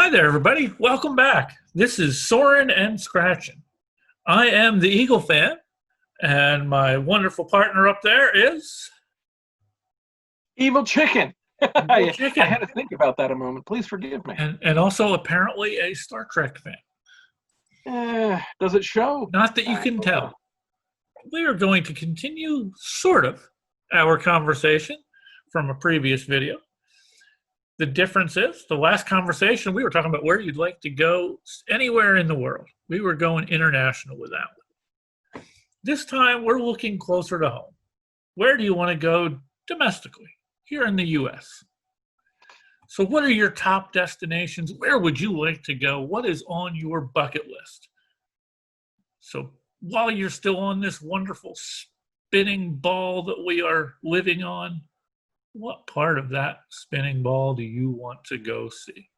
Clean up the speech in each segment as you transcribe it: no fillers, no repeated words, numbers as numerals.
Hi there, everybody. Welcome back. This is Soarin and Scratchin. I am the EagleFan, and my wonderful partner up there is Evil Chicken. Evil I Chicken, had to think about that a moment. Please forgive me. and also apparently a Star Trek fan. Does it show? Not that you can tell. We are going to continue, sort of, our conversation from a previous video. The difference is, the last conversation, we were talking about where you'd like to go anywhere in the world. We were going international with that one. This time, we're looking closer to home. Where do you want to go domestically, here in the U.S.? So what are your top destinations? Where would you like to go? What is on your bucket list? So while you're still on this wonderful spinning ball that we are living on, what part of that spinning ball do you want to go see?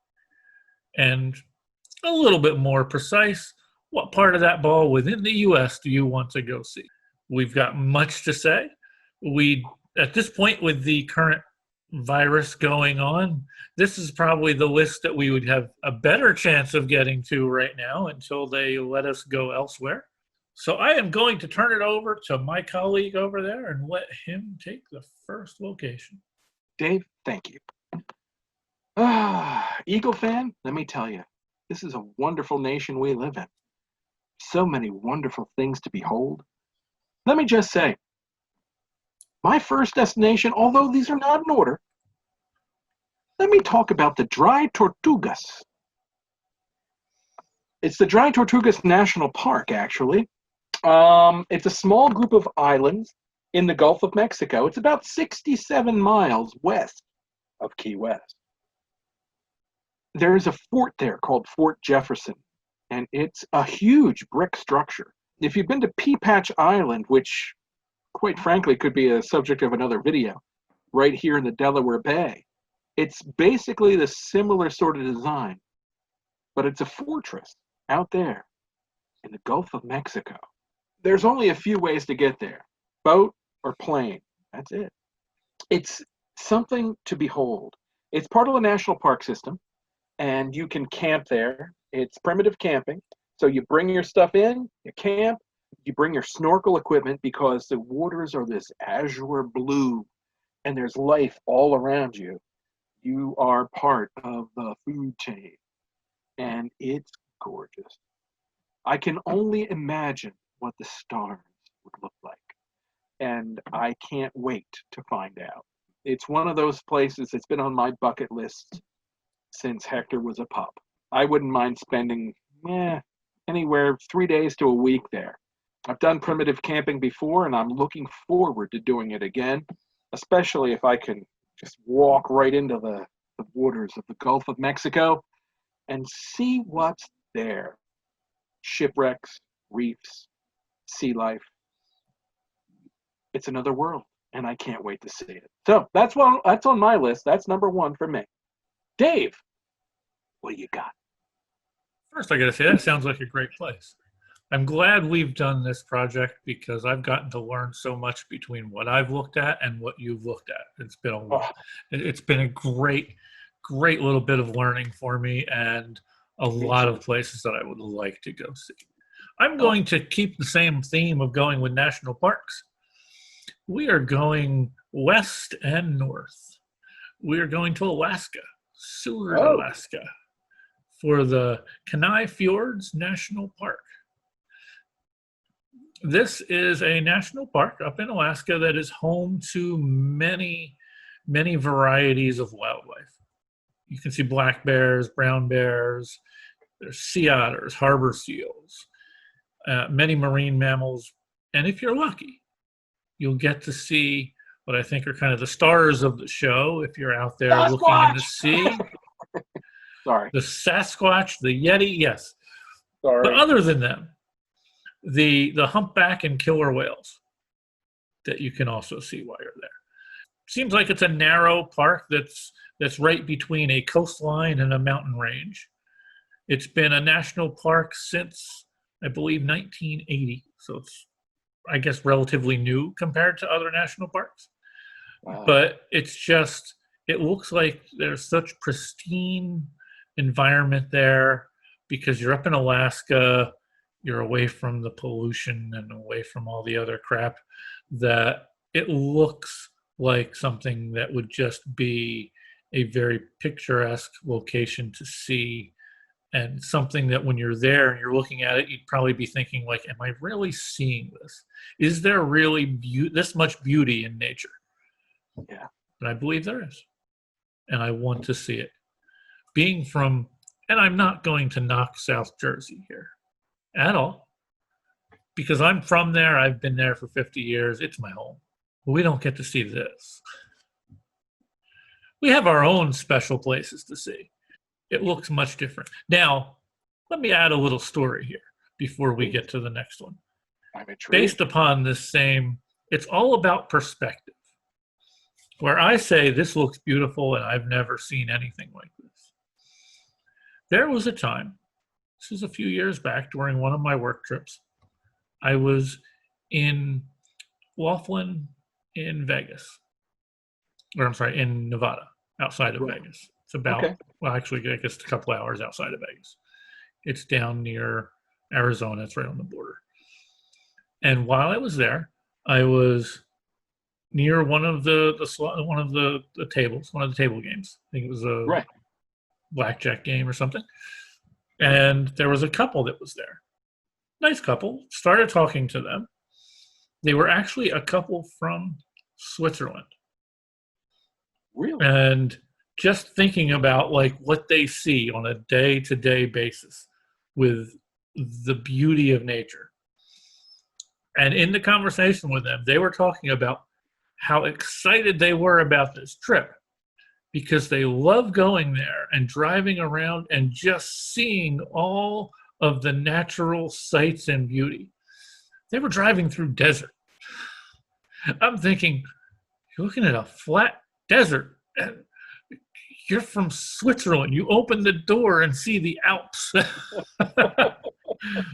And a little bit more precise, what part of that ball within the U.S. do you want to go see? We've got much to say. At this point, with the current virus going on, this is probably the list that we would have a better chance of getting to right now until they let us go elsewhere. So I am going to turn it over to my colleague over there and let him take the first location. Dave, thank you. Eagle fan, let me tell you, this is a wonderful nation we live in. So many wonderful things to behold. Let me just say, my first destination, although these are not in order, let me talk about the Dry Tortugas. It's the Dry Tortugas National Park, actually. It's a small group of islands in the Gulf of Mexico. It's about 67 miles west of Key West. There is a fort there called Fort Jefferson, and it's a huge brick structure. If you've been to Pea Patch Island, which quite frankly could be a subject of another video, right here in the Delaware Bay, it's basically the similar sort of design, but it's a fortress out there in the Gulf of Mexico. There's only a few ways to get there. Boat or plane. That's it. It's something to behold. It's part of the national park system, and you can camp there. It's primitive camping. So you bring your stuff in, you camp, you bring your snorkel equipment because the waters are this azure blue and there's life all around you. You are part of the food chain, and it's gorgeous. I can only imagine what the stars would look like, and I can't wait to find out. It's one of those places that's been on my bucket list since Hector was a pup. I wouldn't mind spending anywhere 3 days to a week there. I've done primitive camping before, and I'm looking forward to doing it again, especially if I can just walk right into the waters of the Gulf of Mexico and see what's there. Shipwrecks, reefs, sea life. It's another world, and I can't wait to see it. So that's on my list. That's number one for me. Dave, what do you got? First, I got to say, that sounds like a great place. I'm glad we've done this project because I've gotten to learn so much between what I've looked at and what you've looked at. It's been a great little bit of learning for me, and a lot of places that I would like to go see. I'm going to keep the same theme of going with national parks. We are going west and north. We are going to Alaska, Seward, Alaska, for the Kenai Fjords National Park. This is a national park up in Alaska that is home to many, many varieties of wildlife. You can see black bears, brown bears, there's sea otters, harbor seals, many marine mammals, and if you're lucky, you'll get to see what I think are kind of the stars of the show if you're out there looking in the sea. Sorry. The Sasquatch, the Yeti, yes. Sorry. But other than them, the humpback and killer whales that you can also see while you're there. Seems like it's a narrow park that's right between a coastline and a mountain range. It's been a national park since, I believe, 1980. So it's, I guess, relatively new compared to other national parks. Wow. But it's just, it looks like there's such pristine environment there because you're up in Alaska, you're away from the pollution and away from all the other crap, that it looks like something that would just be a very picturesque location to see, and something that when you're there and you're looking at it, you'd probably be thinking like, am I really seeing this? Is there really this much beauty in nature? Yeah. And I believe there is. And I want to see it. Being from, and I'm not going to knock South Jersey here at all, because I'm from there. I've been there for 50 years. It's my home. But we don't get to see this. We have our own special places to see. It looks much different. Now, let me add a little story here before we get to the next one. I'm intrigued. Based upon this same, it's all about perspective. Where I say this looks beautiful and I've never seen anything like this. There was a time, this is a few years back during one of my work trips, I was in Laughlin in Vegas. Or I'm sorry, in Nevada, outside of Vegas. It's about, well, actually, I guess a couple hours outside of Vegas. It's down near Arizona. It's right on the border. And while I was there, I was near one of the tables, one of the table games. I think it was a blackjack game or something. And there was a couple that was there. Nice couple. Started talking to them. They were actually a couple from Switzerland. Really? And just thinking about like what they see on a day-to-day basis with the beauty of nature. And in the conversation with them, they were talking about how excited they were about this trip because they love going there and driving around and just seeing all of the natural sights and beauty. They were driving through desert. I'm thinking, you're looking at a flat desert. And you're from Switzerland. You open the door and see the Alps.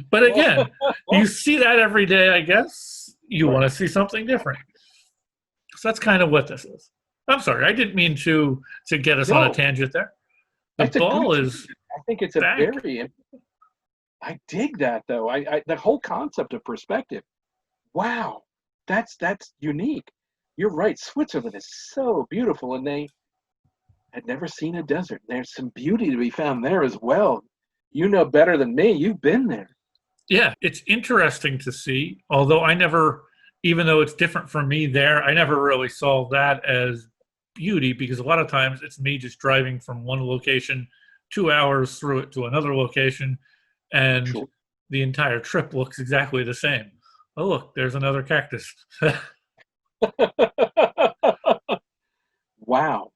But again, you see that every day, I guess. You want to see something different. So that's kind of what this is. I'm sorry, I didn't mean to get us on a tangent there. The ball is I think it's back. I dig that though. I the whole concept of perspective. Wow. That's unique. You're right. Switzerland is so beautiful, and they had never seen a desert. There's some beauty to be found there as well. You know better than me. You've been there. Yeah, it's interesting to see, although I never, even though it's different from me there, I never really saw that as beauty, because a lot of times it's me just driving from one location 2 hours through it to another location, and the entire trip looks exactly the same. Oh, look, there's another cactus. Wow.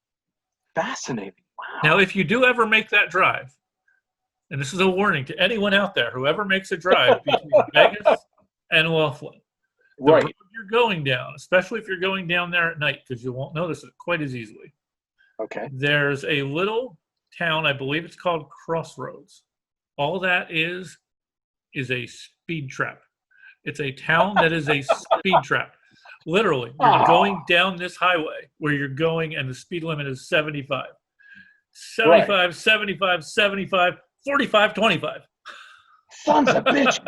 Fascinating. Wow. Now, if you do ever make that drive, and this is a warning to anyone out there, whoever makes a drive between Vegas and Laughlin, the road you're going down, especially if you're going down there at night, because you won't notice it quite as easily. Okay. There's a little town, I believe it's called Crossroads. All that is a speed trap. It's a town that is a speed trap. Literally, you're going down this highway where you're going, and the speed limit is 75. 75, 75, 75, 45, 25. Sons of bitch.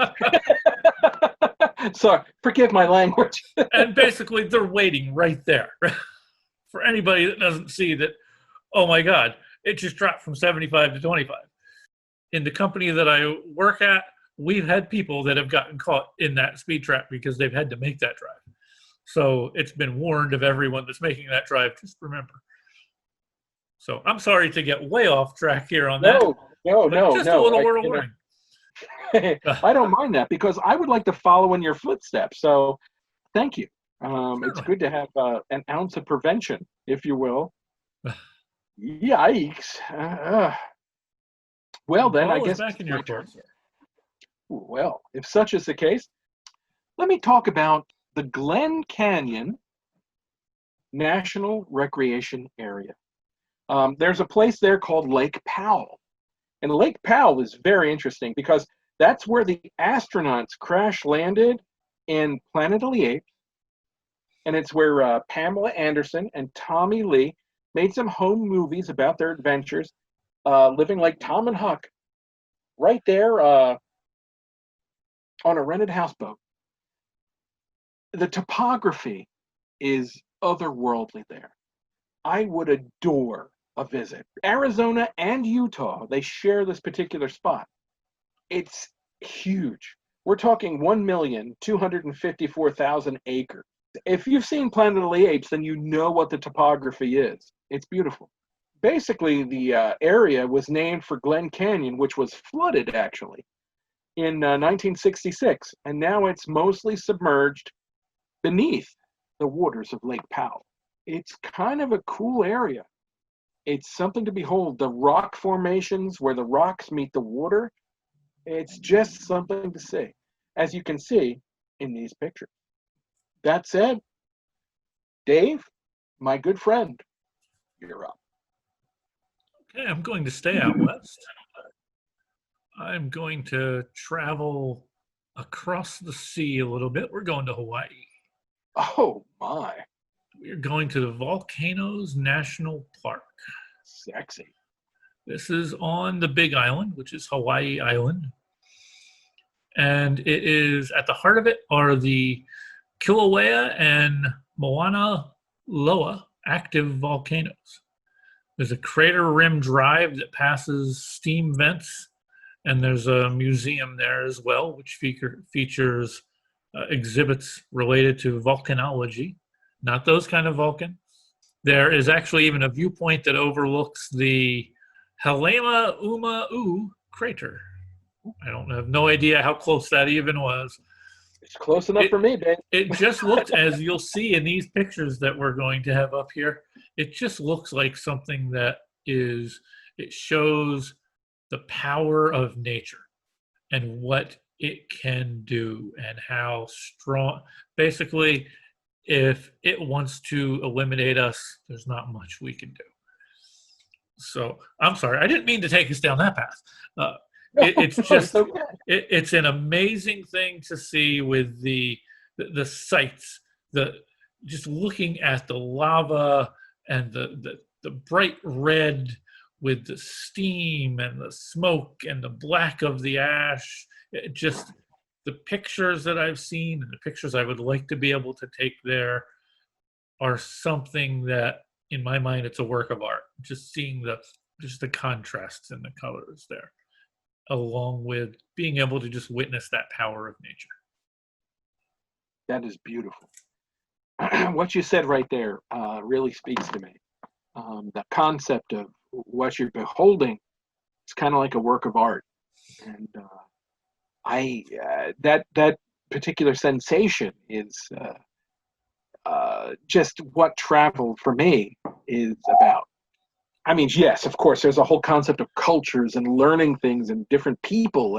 Sorry, forgive my language. And basically, they're waiting right there for anybody that doesn't see that, oh my God, it just dropped from 75 to 25. In the company that I work at, we've had people that have gotten caught in that speed trap because they've had to make that drive. So it's been warned of everyone that's making that drive. Just remember. So I'm sorry to get way off track here on that. No. Just a little word of warning. I don't mind that, because I would like to follow in your footsteps. So thank you. It's good to have an ounce of prevention, if you will. Yikes. Well, then I guess back in your court. Well, if such is the case, let me talk about the Glen Canyon National Recreation Area. There's a place there called Lake Powell. And Lake Powell is very interesting because that's where the astronauts crash landed in Planet of the Apes. And it's where Pamela Anderson and Tommy Lee made some home movies about their adventures. living like Tom and Huck, right there on a rented houseboat. The topography is otherworldly there. I would adore a visit. Arizona and Utah, they share this particular spot. It's huge. We're talking 1,254,000 acres. If you've seen Planet of the Apes, then you know what the topography is. It's beautiful. Basically, the area was named for Glen Canyon, which was flooded actually in 1966, and now it's mostly submerged beneath the waters of Lake Powell. It's kind of a cool area. It's something to behold. The rock formations where the rocks meet the water, it's just something to see, as you can see in these pictures. That said, Dave, my good friend, you're up. Okay, I'm going to stay out west. I'm going to travel across the sea a little bit. We're going to Hawaii. Oh my. We're going to the Volcanoes National Park. Sexy. This is on the Big Island, which is Hawaii Island. And it is, at the heart of it are the Kilauea and Mauna Loa active volcanoes. There's a crater rim drive that passes steam vents, and there's a museum there as well, which features exhibits related to volcanology, not those kind of Vulcan. There is actually even a viewpoint that overlooks the Halema Uma'u crater. I have no idea how close that even was. It's close enough for me, babe. It just looked, as you'll see in these pictures that we're going to have up here, it just looks like something that it shows the power of nature and what it can do and how strong. Basically, if it wants to eliminate us, there's not much we can do. So I'm sorry, I didn't mean to take us down that path. It's just, it's an amazing thing to see with the sights, just looking at the lava and the bright red with the steam and the smoke and the black of the ash. It just, the pictures that I've seen and the pictures I would like to be able to take there are something that, in my mind, it's a work of art. Just seeing the contrasts in the colors there, along with being able to just witness that power of nature. That is beautiful. What you said right there really speaks to me. The concept of what you're beholding, it's kind of like a work of art. And that particular sensation is just what travel for me is about. I mean, yes, of course, there's a whole concept of cultures and learning things and different people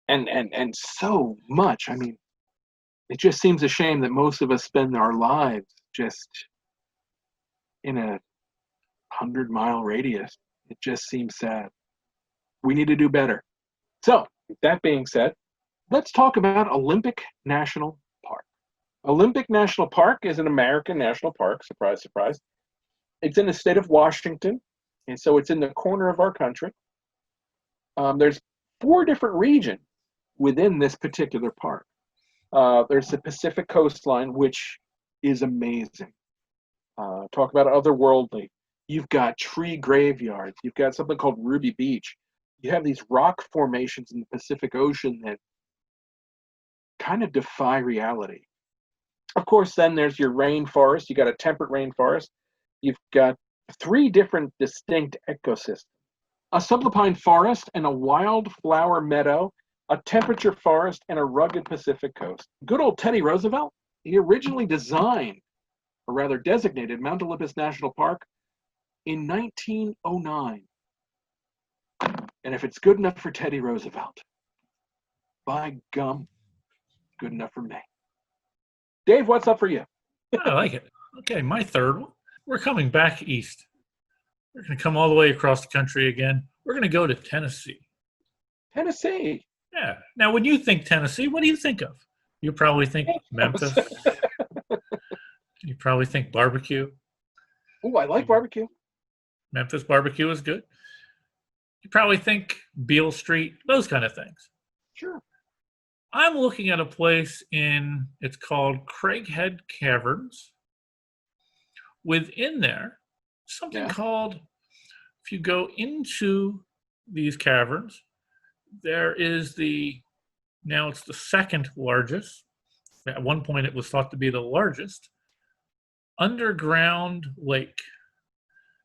and so much. I mean, it just seems a shame that most of us spend our lives just in a 100-mile radius. It just seems sad. We need to do better. So, with that being said, let's talk about Olympic National Park. Olympic National Park is an American national park. Surprise, surprise. It's in the state of Washington, and so it's in the corner of our country. There's 4 different regions within this particular park. There's the Pacific coastline, which is amazing. Talk about otherworldly. You've got tree graveyards. You've got something called Ruby Beach. You have these rock formations in the Pacific Ocean that kind of defy reality. Of course, then there's your rainforest. You got a temperate rainforest. You've got 3 different distinct ecosystems. A subalpine forest and a wildflower meadow, a temperature forest, and a rugged Pacific coast. Good old Teddy Roosevelt, he originally designed, or rather designated, Mount Olympus National Park in 1909. And if it's good enough for Teddy Roosevelt, by gum, good enough for me. Dave, what's up for you? I like it. Okay, my third one. We're coming back east. We're going to come all the way across the country again. We're going to go to Tennessee. Tennessee. Yeah. Now, when you think Tennessee, what do you think of? You probably think Memphis. You probably think barbecue. Oh, I like barbecue. Memphis barbecue is good. You probably think Beale Street, those kind of things. Sure. I'm looking at a place it's called Craighead Caverns. Within there, something called, if you go into these caverns, there is now it's the second largest. At one point it was thought to be the largest underground lake.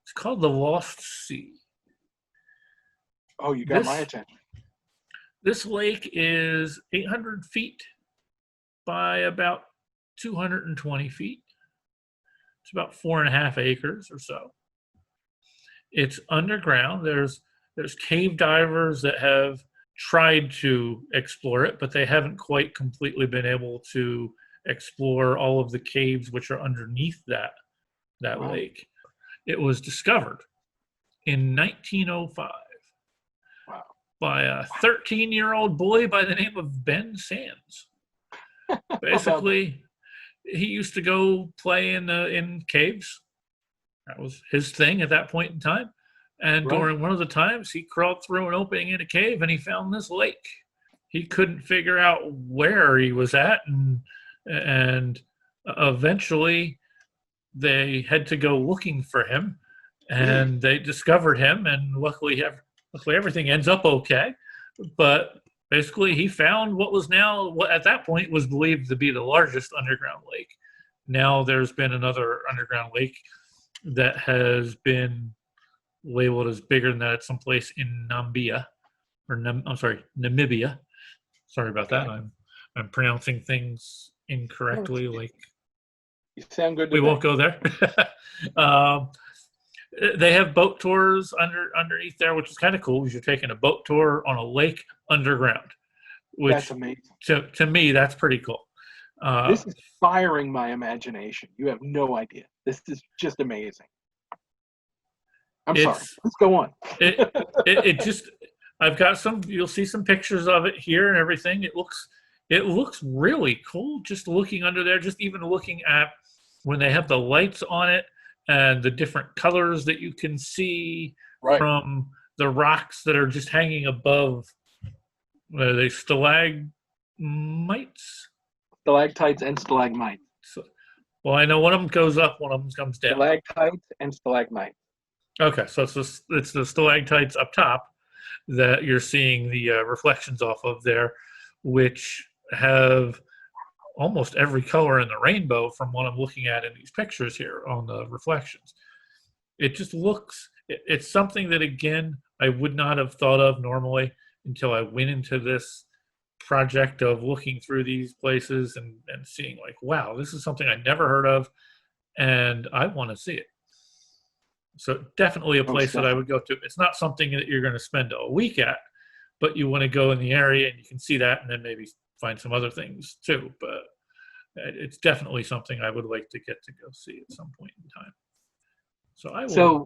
It's called the Lost Sea. Oh, you got my attention. This lake is 800 feet by about 220 feet. It's about 4.5 acres or so. It's underground. There's cave divers that have tried to explore it, but they haven't quite completely been able to explore all of the caves which are underneath that Wow. lake. It was discovered in 1905 by a 13-year-old boy by the name of Ben Sands. Basically, he used to go play in caves. That was his thing at that point in time. And during one of the times, he crawled through an opening in a cave and he found this lake. He couldn't figure out where he was at, and eventually they had to go looking for him, and they discovered him, and luckily everything ends up okay. But basically, he found what at that point was believed to be the largest underground lake. Now there's been another underground lake that has been labeled as bigger than that at some place in Namibia. Sorry about that. I'm pronouncing things incorrectly. Like, you sound good. We won't go there. They have boat tours underneath there, which is kind of cool because you're taking a boat tour on a lake underground. Which, that's amazing. To me, that's pretty cool. This is firing my imagination. You have no idea. This is just amazing. I'm sorry. Let's go on. it just, I've got you'll see some pictures of it here and everything. It looks really cool just looking under there, just even looking at when they have the lights on it and the different colors that you can see from the rocks that are just hanging above. Are they stalagmites? Stalactites and stalagmites. Well, I know one of them goes up, one of them comes down. Stalactites and stalagmites. Okay, so it's the stalactites up top that you're seeing the reflections off of there, which have almost every color in the rainbow from what I'm looking at in these pictures here on the reflections. It just it's something that, again, I would not have thought of normally until I went into this project of looking through these places and seeing like, wow, this is something I never heard of, and I want to see it. So definitely a place that I would go to. It's not something that you're going to spend a week at, but you want to go in the area and you can see that and then maybe find some other things too. But it's definitely something I would like to get to go see at some point in time. So I will. So,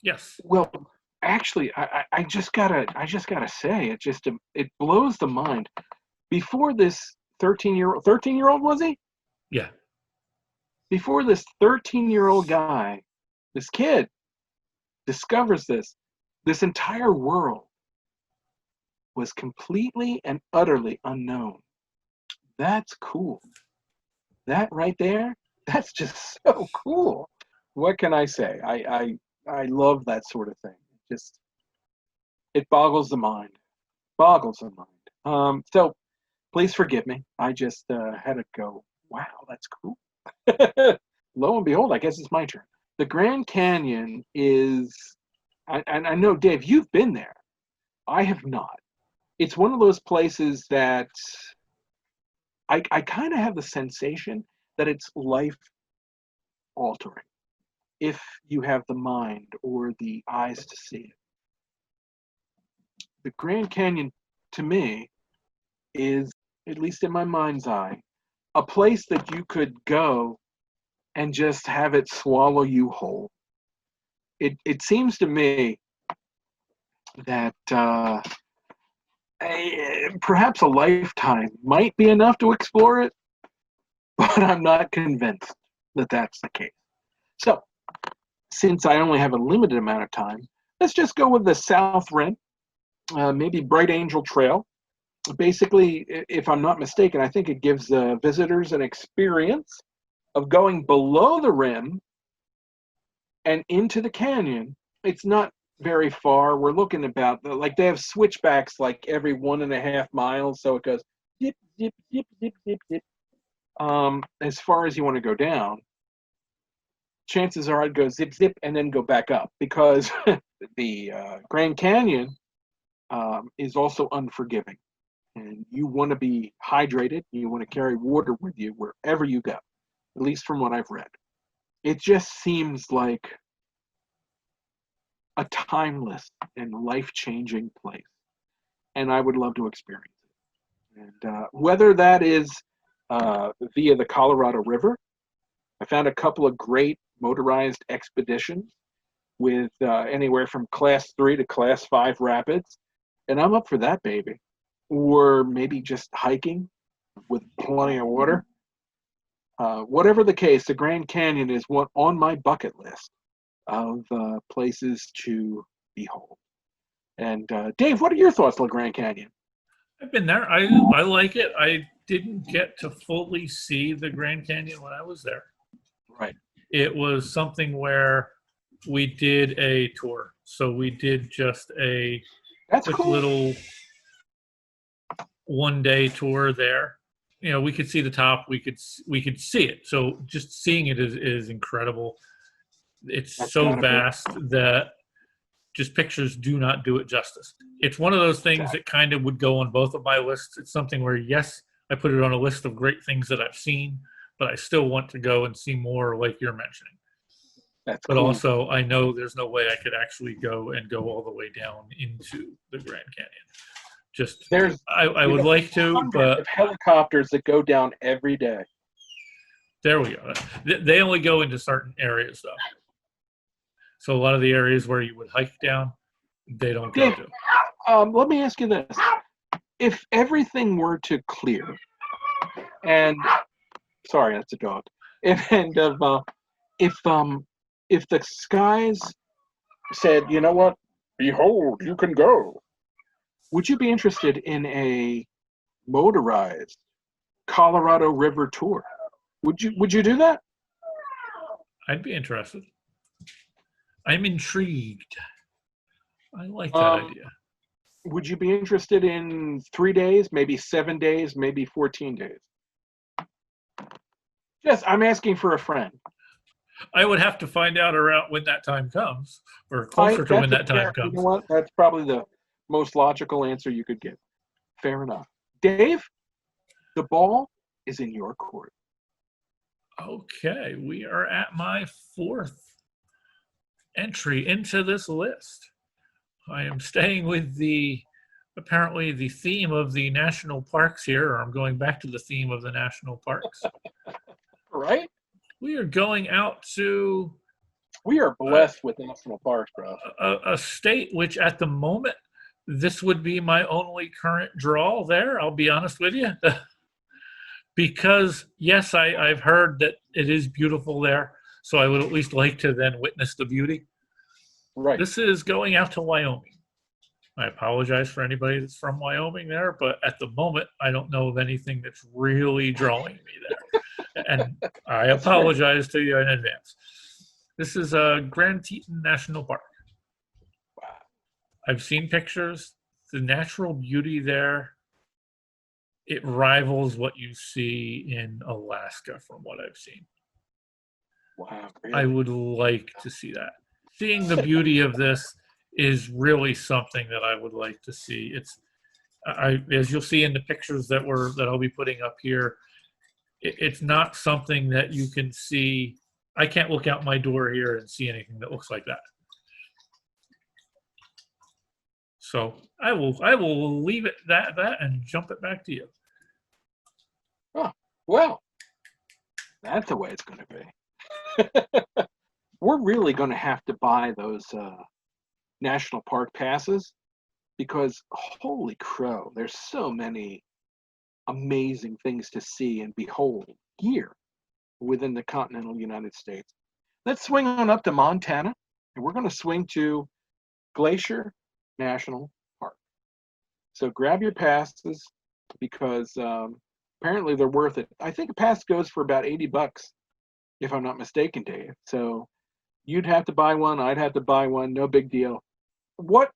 yes. Well, actually, I just gotta say, it blows the mind. Before this 13-year-old was he? Yeah. Before this 13-year-old guy, this kid discovers this entire world was completely and utterly unknown. That's cool. That right there, that's just so cool. What can I say? I love that sort of thing. It boggles the mind. So please forgive me. I just had to go, wow, that's cool. Lo and behold, I guess it's my turn. The Grand Canyon is, and I know, Dave, you've been there. I have not. It's one of those places that I kind of have the sensation that it's life-altering if you have the mind or the eyes to see it. The Grand Canyon, to me, is, at least in my mind's eye, a place that you could go and just have it swallow you whole. It seems to me that perhaps a lifetime might be enough to explore it, but I'm not convinced that that's the case. So, since I only have a limited amount of time, let's just go with the South Rim, maybe Bright Angel Trail. Basically, if I'm not mistaken, I think it gives visitors an experience of going below the rim and into the canyon. It's not very far. We're looking about, like, they have switchbacks like every 1.5 miles, so it goes zip, zip, zip, zip, zip, zip. As far as you want to go down, chances are I'd go zip, zip, and then go back up, because the Grand Canyon is also unforgiving. And you want to be hydrated. You want to carry water with you wherever you go, at least from what I've read. It just seems like a timeless and life-changing place. And I would love to experience it. And whether that is via the Colorado River, I found a couple of great motorized expeditions with anywhere from Class 3 to Class 5 rapids. And I'm up for that, baby. Or maybe just hiking with plenty of water. Whatever the case, the Grand Canyon is one on my bucket list of places to behold. And Dave, what are your thoughts on the Grand Canyon? I've been there. I like it. I didn't get to fully see the Grand Canyon when I was there. Right. It was something where we did a tour. So we did just a quick little one-day tour there. You know, we could see the top. We could see it. So just seeing it is incredible. It's so vast that just pictures do not do it justice. It's one of those things that kind of would go on both of my lists. It's something where, yes, I put it on a list of great things that I've seen, but I still want to go and see more, like you're mentioning. But cool. Also, I know there's no way I could actually go all the way down into the Grand Canyon. Just I would like to, but helicopters that go down every day. There we go. They only go into certain areas, though. So a lot of the areas where you would hike down, they don't go to. Let me ask you this: if everything were to clear, and sorry, that's a dog. If the skies said, you know what, behold, you can go. Would you be interested in a motorized Colorado River tour? Would you do that? I'd be interested. I'm intrigued. I like that idea. Would you be interested in 3 days, maybe 7 days, maybe 14 days? Yes, I'm asking for a friend. I would have to find out around when that time comes, or closer to when that time comes. You know what? That's probably the most logical answer you could give. Fair enough. Dave, the ball is in your court. Okay, we are at my 4th entry into this list. I am staying with apparently the theme of the national parks here, or I'm going back to the theme of the national parks. Right? We are going out to... We are blessed with national parks, bro. A state which at the moment, this would be my only current draw there, I'll be honest with you. Because, yes, I've heard that it is beautiful there, so I would at least like to then witness the beauty. Right. This is going out to Wyoming. I apologize for anybody that's from Wyoming there, but at the moment, I don't know of anything that's really drawing me there. And I apologize to you in advance. This is Grand Teton National Park. Wow. I've seen pictures. The natural beauty there, it rivals what you see in Alaska from what I've seen. Wow. Really? I would like to see that. Seeing the beauty of this is really something that I would like to see. It's, as you'll see in the pictures that I'll be putting up here, it's not something that you can see. I can't look out my door here and see anything that looks like that. So I will leave it that and jump it back to you. Oh, well, that's the way it's going to be. We're really going to have to buy those national park passes because, holy crow, there's so many amazing things to see and behold here within the continental United States. Let's swing on up to Montana, and we're going to swing to Glacier National Park. So grab your passes because apparently they're worth it. I think a pass goes for about $80, if I'm not mistaken, Dave. So you'd have to buy one. I'd have to buy one. No big deal. What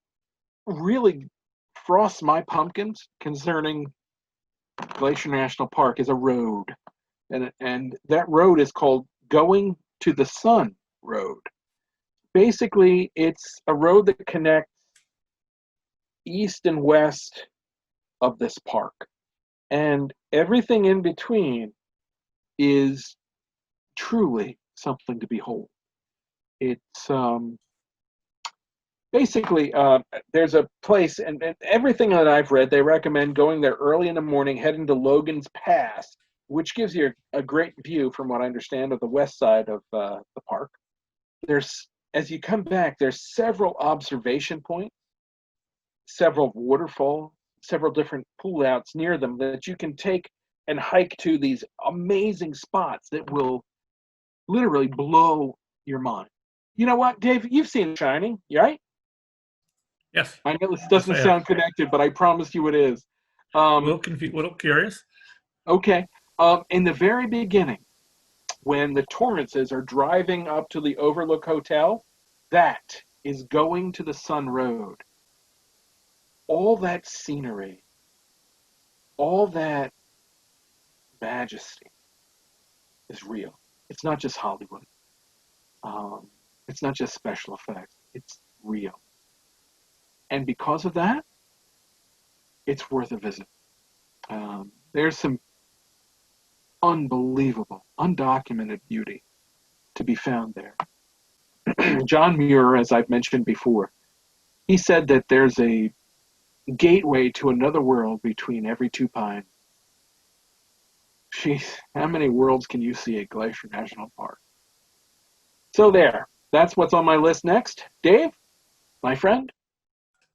really frosts my pumpkins concerning Glacier National Park is a road. And that road is called Going to the Sun Road. Basically, it's a road that connects east and west of this park. And everything in between is truly something to behold. It's basically, there's a place, and everything that I've read, they recommend going there early in the morning, heading to Logan's Pass, which gives you a great view, from what I understand, of the west side of the park. As you come back, there's several observation points, several waterfalls, several different pool outs near them that you can take and hike to these amazing spots that will literally blow your mind. You know what, Dave? You've seen Shining, right? Yes. I know this doesn't sound connected, but I promise you it is. A little confused, a little curious. Okay. In the very beginning, when the Torrances are driving up to the Overlook Hotel, that is Going to the Sun Road. All that scenery, all that majesty is real. It's not just Hollywood. It's not just special effects. It's real. And because of that, it's worth a visit. There's some unbelievable, undocumented beauty to be found there. John Muir, as I've mentioned before, he said that there's a gateway to another world between every two pines. Jeez, how many worlds can you see at Glacier National Park? So there, that's what's on my list next. Dave, my friend?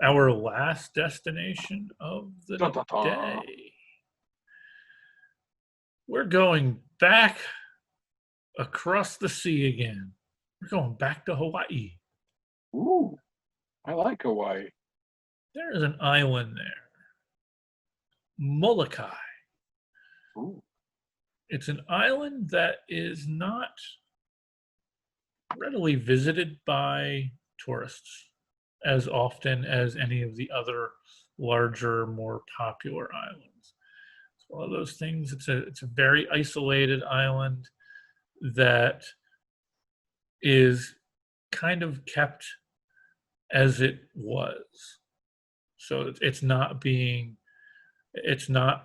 Our last destination of the day. We're going back across the sea again. We're going back to Hawaii. Ooh, I like Hawaii. There is an island there, Molokai. Ooh. It's an island that is not readily visited by tourists as often as any of the other larger, more popular islands. It's one of those things. It's a very isolated island that is kind of kept as it was. So it's not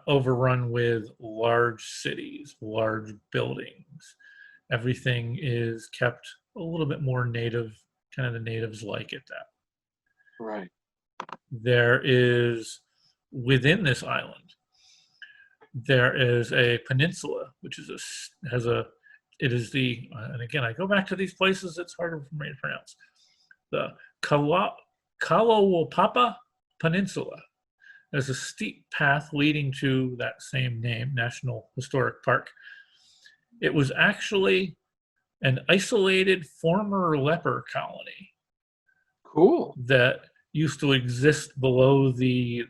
overrun with large cities, large buildings. Everything is kept a little bit more native, kind of the natives like it that. Right. There is, within this island, there is a peninsula, which is and again, I go back to these places, it's harder for me to pronounce. The Papa Peninsula. There's a steep path leading to that same name, National Historic Park. It was actually an isolated former leper colony. Cool. That used to exist below the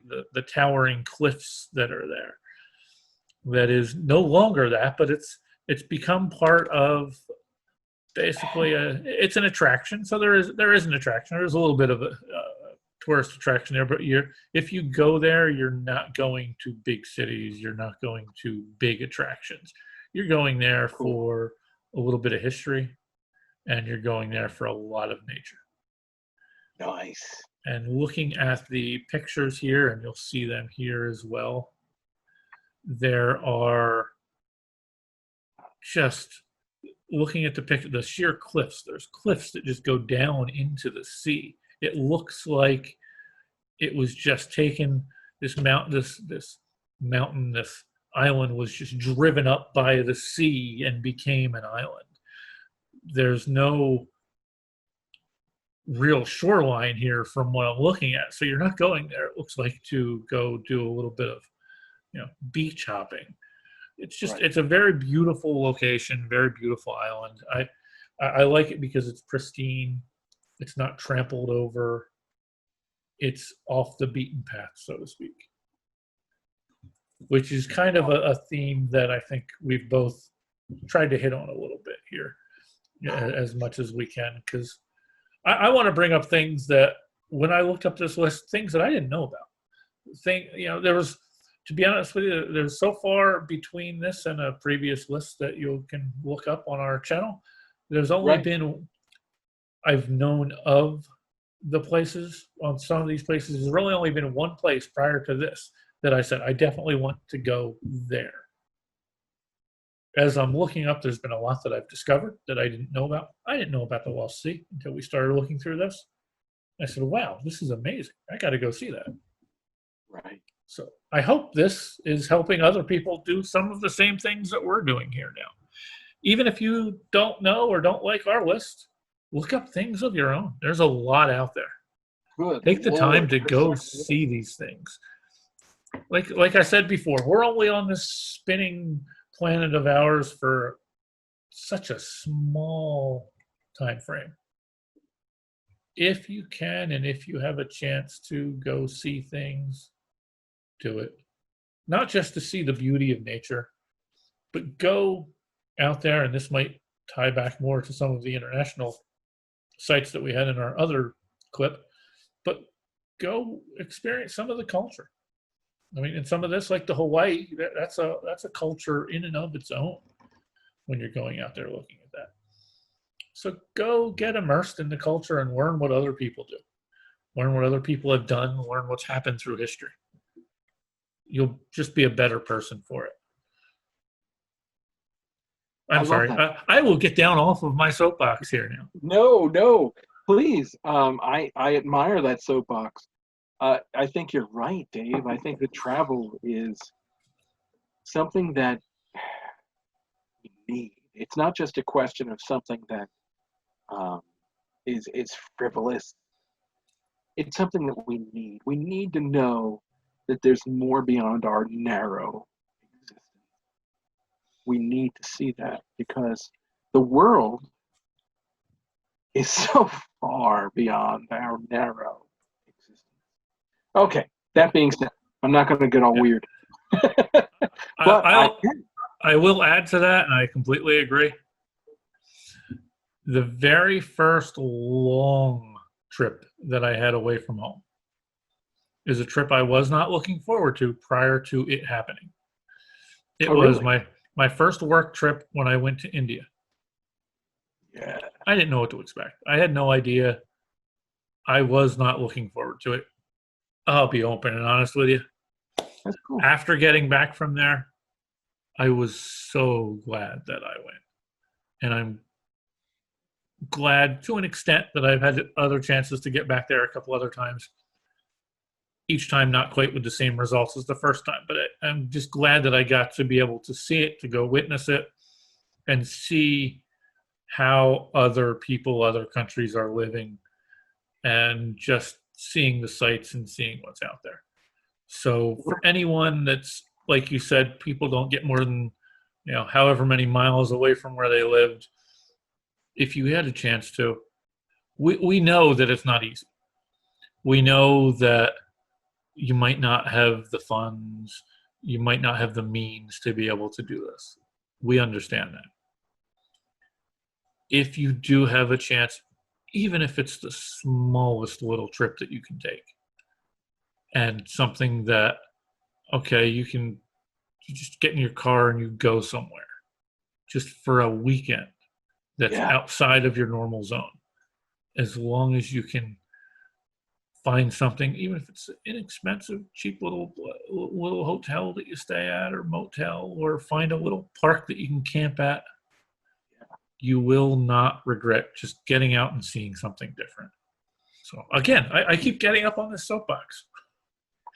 towering cliffs that are there. That is no longer that, but it's become part of basically it's an attraction. So there is an attraction. There's a little bit of a tourist attraction there, but if you go there, you're not going to big cities. You're not going to big attractions. You're going there for a little bit of history, and you're going there for a lot of nature. Nice. And looking at the pictures here, and you'll see them here as well, there are just looking at the sheer cliffs. There's cliffs that just go down into the sea. It looks like it was just taken. This island was just driven up by the sea and became an island. There's no real shoreline here from what I'm looking at. So you're not going there, it looks like, to go do a little bit of, beach hopping. It's just, It's a very beautiful location, very beautiful island. I like it because it's pristine. It's not trampled over. it's off the beaten path, so to speak, which is kind of a theme that I think we've both tried to hit on a little bit here as much as we can, because I want to bring up things that when I looked up this list, things that I didn't know about. There was, to be honest with you, there's so far between this and a previous list that you can look up on our channel. There's only been, I've known of the places on some of these places. There's really only been one place prior to this that I said, I definitely want to go there. As I'm looking up, there's been a lot that I've discovered that I didn't know about. I didn't know about the Lost Sea until we started looking through this. I said, wow, this is amazing. I got to go see that. Right. So I hope this is helping other people do some of the same things that we're doing here now. Even if you don't know or don't like our list, look up things of your own. There's a lot out there. Good. Take the time to go see these things. Like I said before, we're only on this spinning planet of ours for such a small time frame. If you can, and if you have a chance to go see things, do it. Not just to see the beauty of nature, but go out there, and this might tie back more to some of the international sites that we had in our other clip, but go experience some of the culture. I mean, and some of this, like the Hawaii, that's a culture in and of its own when you're going out there looking at that. So go get immersed in the culture and learn what other people do. Learn what other people have done, learn what's happened through history. You'll just be a better person for it. I'm sorry. I will get down off of my soapbox here now. No, please. I admire that soapbox. I think you're right, Dave. I think that travel is something that we need. It's not just a question of something that is frivolous. It's something that we need. We need to know that there's more beyond our narrow existence. We need to see that because the world is so far beyond our narrow existence. Okay, that being said, I'm not going to get all weird. But I will add to that, and I completely agree. The very first long trip that I had away from home is a trip I was not looking forward to prior to it happening. It was my first work trip when I went to India. Yeah. I didn't know what to expect. I had no idea. I was not looking forward to it. I'll be open and honest with you. That's cool. After getting back from there, I was so glad that I went. And I'm glad to an extent that I've had other chances to get back there a couple other times. Each time not quite with the same results as the first time. But I'm just glad that I got to be able to see it, to go witness it, and see how other people, other countries are living, and just seeing the sights and seeing what's out there. So for anyone that's, like you said, people don't get more than, however many miles away from where they lived, if you had a chance to, we know that it's not easy. We know that you might not have the funds, you might not have the means to be able to do this. We understand that. If you do have a chance, even if it's the smallest little trip that you can take, and something that, okay, you just get in your car and you go somewhere just for a weekend that's outside of your normal zone. As long as you can find something, even if it's an inexpensive, cheap little hotel that you stay at, or motel, or find a little park that you can camp at, you will not regret just getting out and seeing something different. So again, I keep getting up on this soapbox.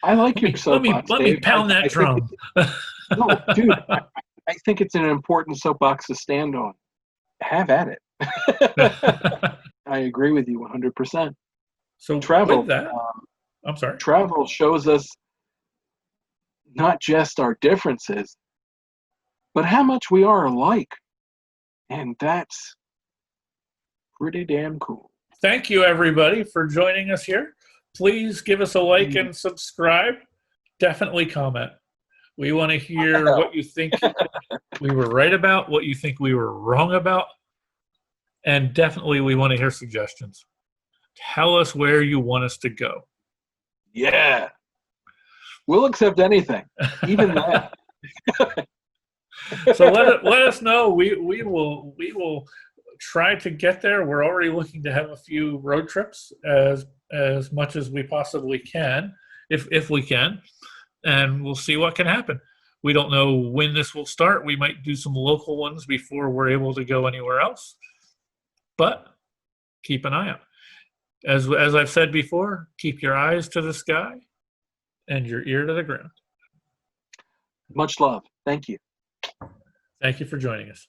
I like your soapbox. Let me pound that drum. No, dude, I think it's an important soapbox to stand on. Have at it. I agree with you 100%. So travel, with that, I'm sorry. Travel shows us not just our differences, but how much we are alike. And that's pretty damn cool. Thank you, everybody, for joining us here. please give us a like and subscribe. Definitely comment. We want to hear what you think we were right about, what you think we were wrong about, and definitely we want to hear suggestions. Tell us where you want us to go. Yeah. We'll accept anything, even that. So let us know. We will try to get there. We're already looking to have a few road trips as much as we possibly can, if we can, and we'll see what can happen. We don't know when this will start. We might do some local ones before we're able to go anywhere else, but keep an eye out. As I've said before, keep your eyes to the sky and your ear to the ground. Much love. Thank you. Thank you for joining us.